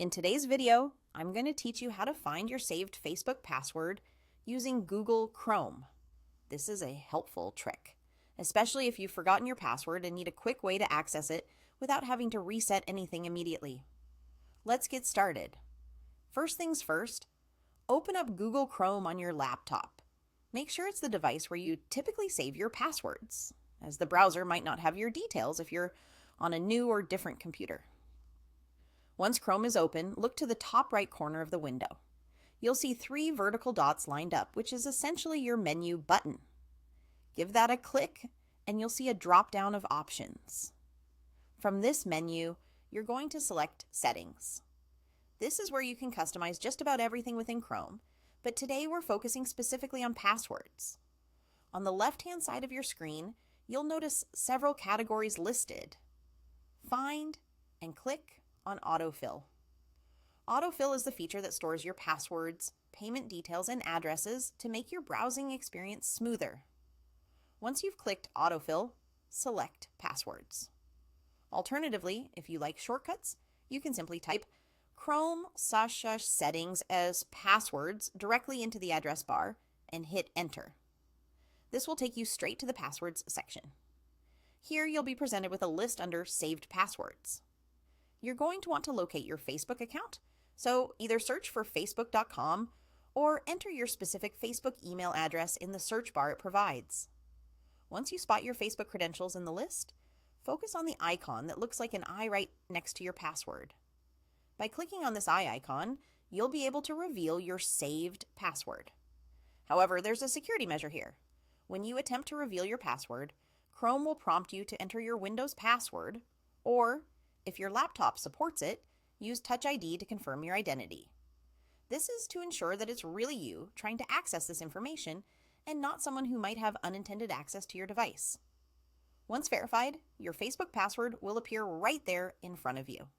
In today's video, I'm going to teach you how to find your saved Facebook password using Google Chrome. This is a helpful trick, especially if you've forgotten your password and need a quick way to access it without having to reset anything immediately. Let's get started. First things first, open up Google Chrome on your laptop. Make sure it's the device where you typically save your passwords, as the browser might not have your details if you're on a new or different computer. Once Chrome is open, look to the top right corner of the window. You'll see 3 vertical dots lined up, which is essentially your menu button. Give that a click, and you'll see a drop-down of options. From this menu, you're going to select Settings. This is where you can customize just about everything within Chrome, but today we're focusing specifically on passwords. On the left-hand side of your screen, you'll notice several categories listed. Find and click on Autofill. Autofill is the feature that stores your passwords, payment details, and addresses to make your browsing experience smoother. Once you've clicked Autofill, select Passwords. Alternatively, if you like shortcuts, you can simply type Chrome/settings as passwords directly into the address bar and hit Enter. This will take you straight to the Passwords section. Here you'll be presented with a list under Saved Passwords. You're going to want to locate your Facebook account, so either search for facebook.com or enter your specific Facebook email address in the search bar it provides. Once you spot your Facebook credentials in the list, focus on the icon that looks like an eye right next to your password. By clicking on this eye icon, you'll be able to reveal your saved password. However, there's a security measure here. When you attempt to reveal your password, Chrome will prompt you to enter your Windows password, or if your laptop supports it, use Touch ID to confirm your identity. This is to ensure that it's really you trying to access this information and not someone who might have unintended access to your device. Once verified, your Facebook password will appear right there in front of you.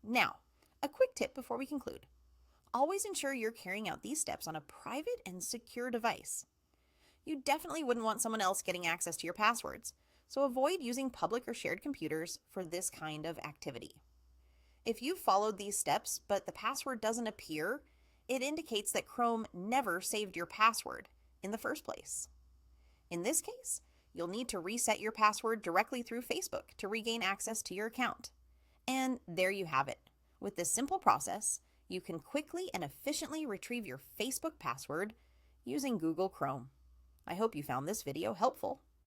Now, a quick tip before we conclude. Always ensure you're carrying out these steps on a private and secure device. You definitely wouldn't want someone else getting access to your passwords, so avoid using public or shared computers for this kind of activity. If you've followed these steps but the password doesn't appear, it indicates that Chrome never saved your password in the first place. In this case, you'll need to reset your password directly through Facebook to regain access to your account. And there you have it. With this simple process, you can quickly and efficiently retrieve your Facebook password using Google Chrome. I hope you found this video helpful.